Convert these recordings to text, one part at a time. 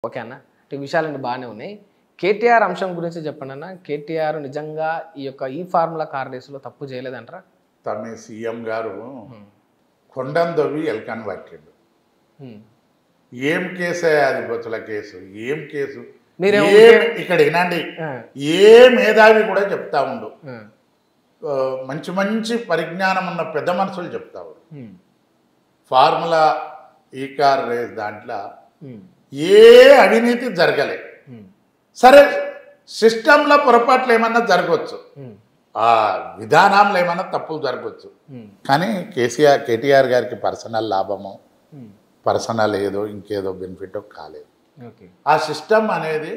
Okay అన్న, ఈ విషయాలన్నీ బాగానే ఉన్నాయి. కేటీఆర్ అంశం గురించి చెప్పండి అన్న. కేటీఆర్ నిజంగా ఈ ఫార్ములా కార్ రేసులో తప్పు చేయలేదంటారా? తమ సీఎం గారు కొండం దొవ్వి ఎల్కాన్ పట్టిండు. ఏం కేసే అది బొచ్చుల కేసు, ఏం కేసు ఇక్కడ వినండి. ఏ మేధావి కూడా చెప్తా ఉండు, మంచి మంచి పరిజ్ఞానం ఉన్న పెద్ద మనుషులు చెప్తా ఉండు. ఫార్ములా ఈ కార్ రేస్ దాంట్లో ఏ అవినీతి జరగలే. సరే, సిస్టంలో పొరపాట్లు ఏమన్నా జరగవచ్చు, ఆ విధానంలో ఏమన్నా తప్పులు జరగవచ్చు. కానీ కేటీఆర్ గారికి పర్సనల్ లాభమో పర్సనల్ ఏదో ఇంకేదో బెనిఫిట్ కాలేదు. ఆ సిస్టమ్ అనేది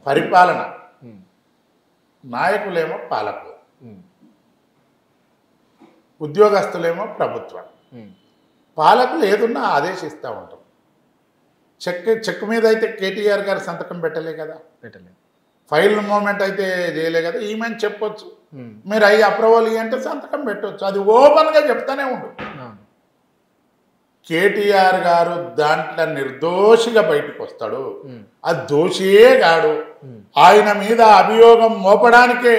పరిపాలన, నాయకులేమో పాలకులు, ఉద్యోగస్తులేమో ప్రభుత్వం. పాలకులు ఏదున్నా ఆదేశిస్తూ ఉంటాం. చెక్ మీద అయితే కేటీఆర్ గారు సంతకం పెట్టలే కదా, ఫైల్ మూమెంట్ అయితే చేయలే కదా. ఈమెను చెప్పొచ్చు, మీరు అయ్యి అప్రూవల్ అంటే సంతకం పెట్టవచ్చు. అది ఓపెన్గా చెప్తానే ఉండు. కేటీఆర్ గారు దాంట్లో నిర్దోషిగా బయటకు వస్తాడు. అది దోషియే కాడు. ఆయన మీద అభియోగం మోపడానికే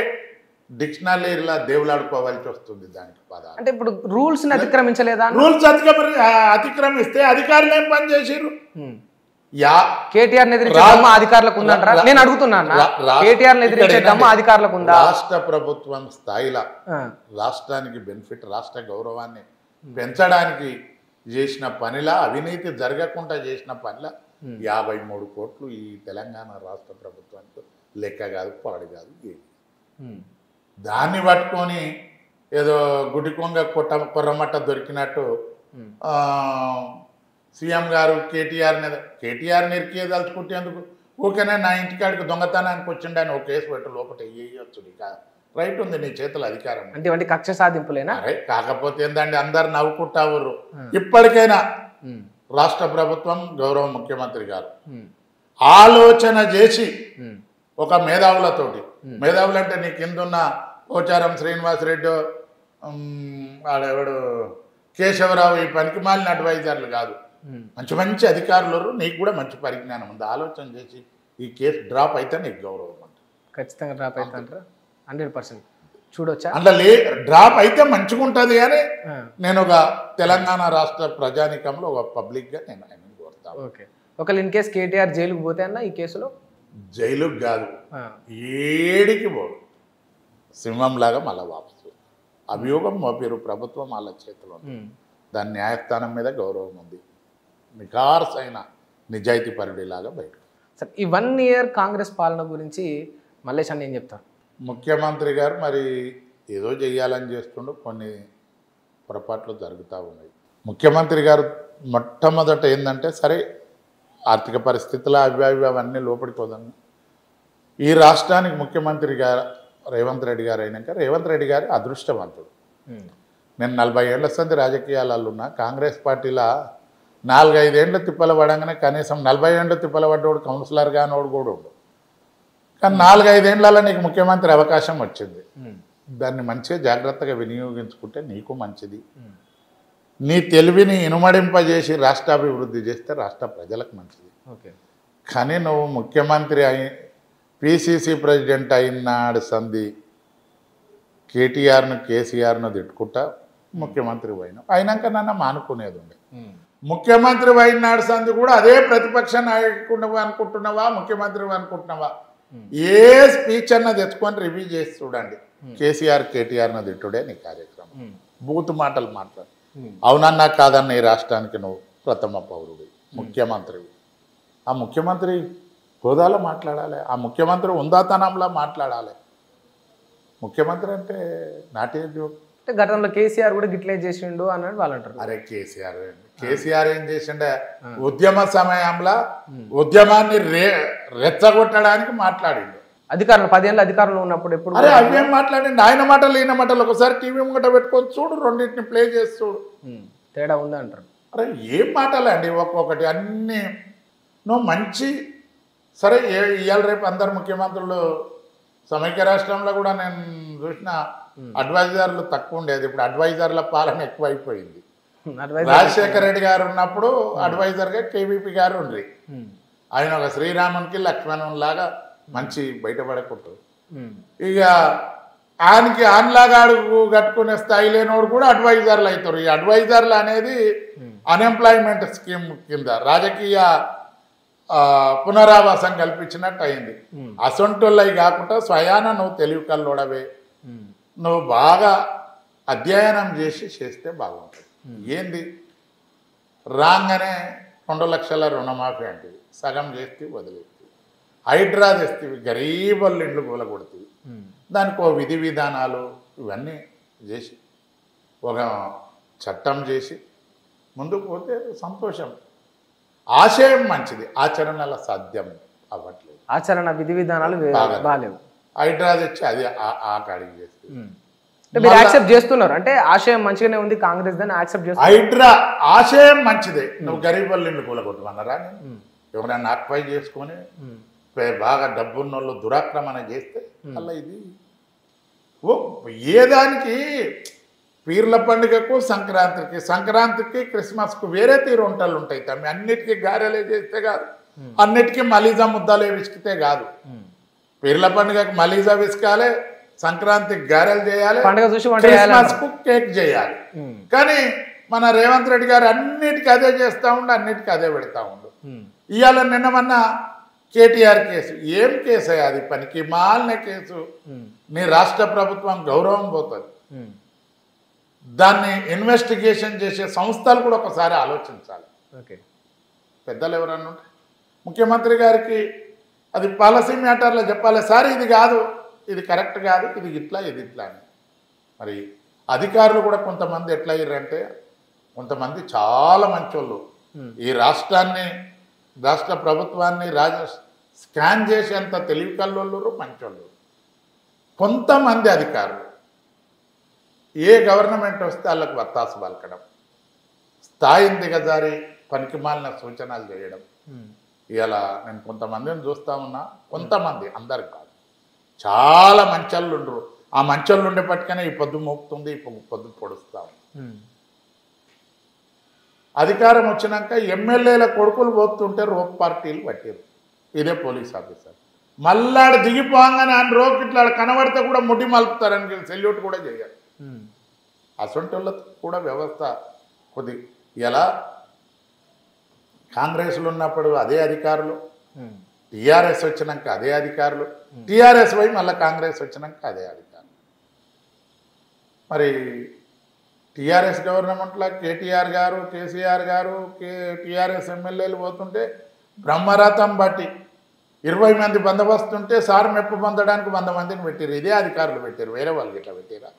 డిక్షనరీలా దేవులాడుకోవాల్సి వస్తుంది. దానికి పదాలు అంటే ఇప్పుడు రూల్స్ అతిక్రమించలేదా? రూల్స్ అతిక్రమిస్తే అధికారులు ఏం పని చేసిరు? కేటీఆర్ ఎదిరించే దమ్ము అధికారులకు ఉందంటారా? నేను అడుగుతున్నాను, కేటీఆర్ ఎదిరించే దమ్ము అధికారులకు ఉందా? రాష్ట్ర ప్రభుత్వం స్థాయిలో రాష్ట్రానికి బెనిఫిట్, రాష్ట్ర గౌరవాన్ని పెంచడానికి చేసిన పనిలా, అవినీతి జరగకుండా చేసిన పనిలా 53 కోట్లు ఈ తెలంగాణ రాష్ట్ర ప్రభుత్వానికి లెక్క కాదు, పాడు కాదు. ఏది దాన్ని పట్టుకొని ఏదో గుడికొంగ కొర్రమట్ట దొరికినట్టు సీఎం గారు కేటీఆర్ని ఇరికేదలుచుకుంటేందుకు ఓకేనే, నా ఇంటికాడికి దొంగతనానికి వచ్చిండు అని ఒక కేసు పెట్టు, లోపల వేయచ్చు. రైట్ ఉంది, నీ చేతుల అధికారం. అంటే కక్ష సాధింపులేనా? అరే కాకపోతే ఏందండి, అందరు నవ్వుకుంటా ఊరు. ఇప్పటికైనా రాష్ట్ర ప్రభుత్వం, గౌరవ ముఖ్యమంత్రి గారు ఆలోచన చేసి ఒక మేధావులతోటి, మేధావులు అంటే నీ కిందున్న పోచారం శ్రీనివాసరెడ్డి, ఆడెవడు కేశవరావు, ఈ పనికి మాలిన అడ్వైజర్లు కాదు, మంచి మంచి అధికారులు, నీకు కూడా మంచి పరిజ్ఞానం ఉంది. ఆలోచన చేసి ఈ కేసు డ్రాప్ అయితే నీకు గౌరవం అంట. ఖచ్చితంగా డ్రాప్ అయితే అంటారా? 100% చూడొచ్చా? అందులో డ్రాప్ అయితే మంచిగా ఉంటుంది. కానీ నేను ఒక తెలంగాణ రాష్ట్ర ప్రజానికంలో ఒక పబ్లిక్గా నేను ఆయన కోరుతాను. ఓకే, ఒకవేళ ఇన్ కేసు కేటీఆర్ జైలుకు పోతే అన్న ఈ కేసులో? జైలుకు కాదు, ఏడికి పోడు, సింహంలాగా మళ్ళా వాపసు. అభియోగం మోపారు, ప్రభుత్వం వాళ్ళ చేతిలో, దాని న్యాయస్థానం మీద గౌరవం ఉంది. నిఖార్సైన నిజాయితీ పరిడిలాగా బయట. సరే, ఈ 1 year కాంగ్రెస్ పాలన గురించి మల్లేష్ అని ఏం చెప్తారు? ముఖ్యమంత్రి గారు మరి ఏదో చెయ్యాలని చేస్తుండో కొన్ని పొరపాట్లు జరుగుతూ ఉన్నాయి. ముఖ్యమంత్రి గారు మొట్టమొదట ఏంటంటే, సరే ఆర్థిక పరిస్థితులు అవి అవన్నీ లోపలికి పోదాము. ఈ రాష్ట్రానికి ముఖ్యమంత్రి గారు రేవంత్ రెడ్డి గారు అయినాక, రేవంత్ రెడ్డి గారు అదృష్టవంతుడు. నేను 40 ఏళ్ల సంది రాజకీయాలలో ఉన్నా. కాంగ్రెస్ పార్టీలో 4-5 ఏళ్ళు తిప్పల పడంగానే కనీసం 40 ఏళ్ళు తిప్పల పడ్డోడు కౌన్సిలర్ కానోడు కూడా ఉండు. కానీ 4-5 ఏళ్లలో నీకు ముఖ్యమంత్రి అవకాశం వచ్చింది. దాన్ని మంచిగా జాగ్రత్తగా వినియోగించుకుంటే నీకు మంచిది. నీ తెలివిని ఇనుమడింపజేసి రాష్ట్రాభివృద్ధి చేస్తే రాష్ట్ర ప్రజలకు మంచిది. కానీ నువ్వు ముఖ్యమంత్రి పిసిసి ప్రెసిడెంట్ అయినాడు సంధి కేటీఆర్ను కేసీఆర్ను తిట్టుకుంటా ముఖ్యమంత్రి అయినాక నన్ను మానుకునేది ఉండే. ముఖ్యమంత్రి అయినాడు సంధి కూడా అదే ప్రతిపక్ష నాయకుడు అనుకుంటున్నావా, ముఖ్యమంత్రి అనుకుంటున్నావా? ఏ స్పీచ్ అన్న తెచ్చుకొని రివ్యూ చేసి చూడండి. కేసీఆర్ కేటీఆర్ను తిట్టుడే నీ కార్యక్రమం. బూతు మాటలు మాట్లాడు. అవునన్నా కాదన్న ఈ రాష్ట్రానికి నువ్వు ప్రథమ పౌరుడు, ముఖ్యమంత్రివి. ఆ ముఖ్యమంత్రి హోదాలో మాట్లాడాలి, ఆ ముఖ్యమంత్రి ఉందాతనంలో మాట్లాడాలి. ముఖ్యమంత్రి అంటే నాటే జోక్. అంటే గతంలో కేసీఆర్ కూడా గిట్లే చేసిండు అన్నాడు వాళ్ళు అంటారు. అరే కేసీఆర్ ఏం చేసిండే, ఉద్యమ సమయంలో ఉద్యమాన్ని రెచ్చగొట్టడానికి మాట్లాడిండు. అధికారులు 10 ఏళ్ళ అధికారులు ఉన్నప్పుడు ఎప్పుడు అరే అవేం మాట్లాడిండు, ఆయన మాటలు ఈయన మాటలు ఒకసారి టీవీ ముంగట పెట్టుకొని చూడు, రెండింటిని ప్లే చేసి చూడు, తేడా ఉంది అంటారు. అరే ఏం మాటలండి ఒక్కొక్కటి అన్నీ. నువ్వు మంచి సరే ఇవాళ రేపు అందరు ముఖ్యమంత్రులు సమైక్య రాష్ట్రంలో కూడా నేను చూసిన అడ్వైజర్లు తక్కువ ఉండేది. ఇప్పుడు అడ్వైజర్ల పాలన ఎక్కువైపోయింది. రాజశేఖర రెడ్డి గారు ఉన్నప్పుడు అడ్వైజర్గా కేవీపీ గారు ఉండ్రి. ఆయన ఒక శ్రీరామునికి లక్ష్మణునిలాగా మంచి బయటపడకుంటారు. ఇక ఆయనకి ఆన్లాగా అడుగు కట్టుకునే స్థాయి లేనివాడు కూడా అడ్వైజర్లు అవుతారు. ఈ అడ్వైజర్లు అనేది అన్ఎంప్లాయ్మెంట్ స్కీమ్ కింద రాజకీయ పునరావాసం కల్పించినట్టు అయింది. అసొంటోళ్ళవి కాకుండా స్వయాన నువ్వు తెలివి కల్లోడవే, నువ్వు బాగా అధ్యయనం చేస్తే బాగుంటుంది. ఏంది రాగానే 2 లక్షల రుణమాఫీ అంటే సగం చేస్తే వదిలేస్తే, హైడ్రా తెస్తే గరీబుల ఇండ్లు కూలగొడుతుంది. దానికి ఓ విధి విధానాలు ఇవన్నీ చేసి ఒక చట్టం చేసి ముందుకు పోతే సంతోషం. ఆశయం మంచిది, ఆచరణల సాధ్యం అవ్వట్లేదు. ఆచరణ విధి విధానాలు బాగాలేవు. హైడ్రా తెచ్చి అది ఆ కాడికి చేస్తుంది. మీరు యాక్సెప్ట్ చేస్తున్నారు అంటే ఆశయం మంచిగానే ఉంది కాంగ్రెస్ దాన్ని యాక్సెప్ట్ చేస్తున్నారు. హైడ్రా ఆశయం మంచిదే. నువ్వు గరీబ్ ఇల్లు కూలగొట్టమన్నారా? ఎవరైనా ఆక్యుపై చేసుకొని బాగా డబ్బున్న వాళ్ళు దురాక్రమణ చేస్తే అలా ఇది ఏ దానికి పీర్ల పండుగకు సంక్రాంతికి క్రిస్మస్కు వేరే తీరు వంటలు ఉంటాయి తమ్మి. అన్నిటికీ గారెలే చేస్తే కాదు, అన్నిటికీ మలీజా ముద్దలే విసికితే కాదు. పీర్ల పండుగకు మలీజా విసుకాలి, సంక్రాంతికి గారెలు చేయాలి, క్రిస్మస్కు కేక్ చేయాలి. కానీ మన రేవంత్ రెడ్డి గారు అన్నిటికీ అదే చేస్తూ ఉండు, అన్నిటికీ అదే పెడతా ఉండు. ఇవాళ నిన్నమన్నా కేటీఆర్ కేసు ఏం కేసు అది? పనికి మాలిన కేసు. నీ రాష్ట్ర ప్రభుత్వం గౌరవం పోతుంది. దాన్ని ఇన్వెస్టిగేషన్ చేసే సంస్థలు కూడా ఒకసారి ఆలోచించాలి. పెద్దలు ఎవరన్నా ఉంటే ముఖ్యమంత్రి గారికి అది పాలసీ మ్యాటర్లో చెప్పాలి, సార్ ఇది కాదు, ఇది కరెక్ట్ కాదు, ఇది ఇట్లా ఇది ఇట్లా అని. మరి అధికారులు కూడా కొంతమంది ఎట్లా అయ్యారంటే, కొంతమంది చాలా మంచోళ్ళు ఈ రాష్ట్ర ప్రభుత్వాన్ని స్కాన్ చేసేంత తెలివి కల్లోళ్ళు మంచోళ్ళు. కొంతమంది అధికారులు ఏ గవర్నమెంట్ వస్తే వాళ్ళకి వత్తాసు పలకడం, స్థాయిని దిగజారి పనికిమాలిన సూచనలు చేయడం. ఇలా నేను కొంతమందిని చూస్తూ ఉన్నా, కొంతమంది అందరు కాదు, చాలా మంచోళ్ళు ఉండరు. ఆ మంచోళ్ళు ఉండే పట్టుకనే ఈ పొద్దు మోపుతుంది, ఈ పొద్దు పొడుస్తాం. అధికారం వచ్చినాక ఎమ్మెల్యేల కొడుకులు పోతుంటే రోప్ పార్టీలు పట్టారు. ఇదే పోలీస్ ఆఫీసర్ మళ్ళాడు దిగిపోగానే ఆయన రోక్ ఇట్లా కనబడితే కూడా ముడ్డి మలుపుతారని సెల్యూట్ కూడా చేయాలి. అసొంటోళ్ళతో కూడా వ్యవస్థ కొద్ది ఎలా కాంగ్రెస్లో ఉన్నప్పుడు అదే అధికారులు, టీఆర్ఎస్ వచ్చినాక అదే అధికారులు, టీఆర్ఎస్ పోయి మళ్ళీ కాంగ్రెస్ వచ్చినాక అదే అధికారులు. మరి టీఆర్ఎస్ గవర్నమెంట్లో కేటీఆర్ గారు, కేసీఆర్ గారు, టీఆర్ఎస్ ఎమ్మెల్యేలు పోతుంటే బ్రహ్మరథం బట్టి 20 మంది బందోబస్తుంటే సార్ మెప్పు పొందడానికి 100 మందిని పెట్టారు. ఇదే అధికారులు పెట్టారు, వేరే వాళ్ళకి ఇట్లా పెట్టారా?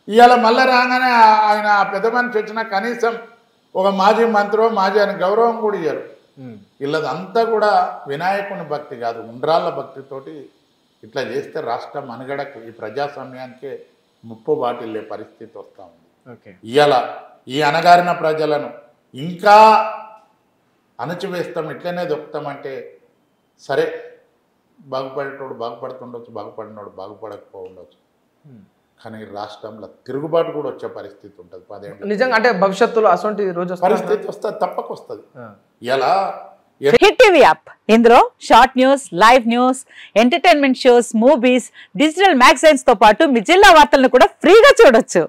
ఇవాళ మళ్ళీ రాగానే ఆయన పెద్ద మనిషి వచ్చినా కనీసం ఒక మాజీ మంత్రో మాజీ అని గౌరవం కూడా ఇయ్యారు. వీళ్ళదంతా కూడా వినాయకుని భక్తి కాదు, ఉండ్రాళ్ళ భక్తితోటి ఇట్లా చేస్తే రాష్ట్ర మనుగడకు ఈ ప్రజాస్వామ్యానికే ముప్పు బాటిల్లే పరిస్థితి వస్తూ ఉంది. ఇవాళ ఈ అణగారిన ప్రజలను ఇంకా అణచివేస్తాం, ఇట్లనే దొక్కుతామంటే సరే, బాగుపడేటోడు బాగుపడుతుండొచ్చు, బాగుపడినోడు బాగుపడకపోవచ్చు. కానీ రాష్ట్రంలో తిరుగుబాటు కూడా వచ్చే పరిస్థితి ఉంటుంది 10 ఏళ్ళు. నిజంగా అంటే భవిష్యత్తులో అసలు రోజు పరిస్థితి వస్తుంది, తప్పకొస్తుంది. ఎలా హిట్ టీవీ యాప్, ఇందులో short news, live news, entertainment shows, movies, digital magazines తో పాటు మీ జిల్లా వార్తలను కూడా ఫ్రీగా చూడొచ్చు.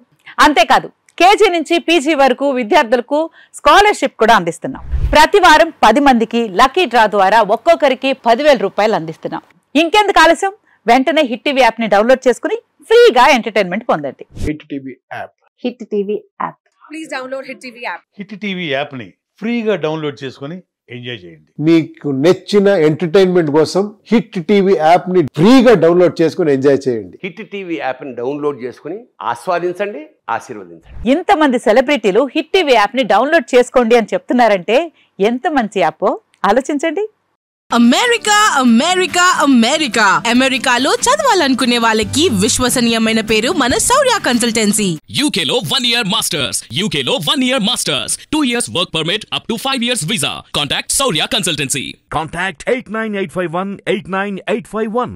అంతేకాదు కేజీ నుంచి పీజీ వరకు విద్యార్థులకు స్కాలర్షిప్ కూడా అందిస్తున్నాం. ప్రతి వారం 10 మందికి లక్కీ డ్రా ద్వారా ఒక్కొక్కరికి 10,000 రూపాయలు అందిస్తున్నాం. ఇంకెందుకు ఆలస్యం, వెంటనే హిట్ టీవీ యాప్ ని డౌన్లోడ్ చేసుకుని ఫ్రీగా ఎంటర్టైన్మెంట్ పొందండి. Hit TV app, hit TV app, please download hit TV app. Hit TV app ని ఫ్రీగా డౌన్లోడ్ చేసుకుని ఎంజాయ్ చేయండి. మీకు నచ్చిన ఎంటర్టైన్మెంట్ కోసం హిట్ టీవీ యాప్ ని ఫ్రీగా డౌన్లోడ్ చేసుకుని ఎంజాయ్ చేయండి. హిట్ టీవీ యాప్ ని డౌన్లోడ్ చేసుకుని ఆస్వాదించండి, ఆశీర్వదించండి. ఇంతమంది సెలబ్రిటీలు హిట్ టీవీ యాప్ ని డౌన్లోడ్ చేసుకోండి అని చెప్తున్నారంటే ఎంత మంచి యాప్ ఆలోచించండి. అమెరికా అమెరికా అమెరికా అమెరికాలో చదవాలనుకునే వాళ్ళకి విశ్వసనీయమైన పేరు మన శౌర్య కన్సల్టెన్సీ. UK లో 1 year masters, UK లో 1 year masters, 2 years work permit up to 5 years visa. Contact Saurya Consultancy. Contact 89851 89851.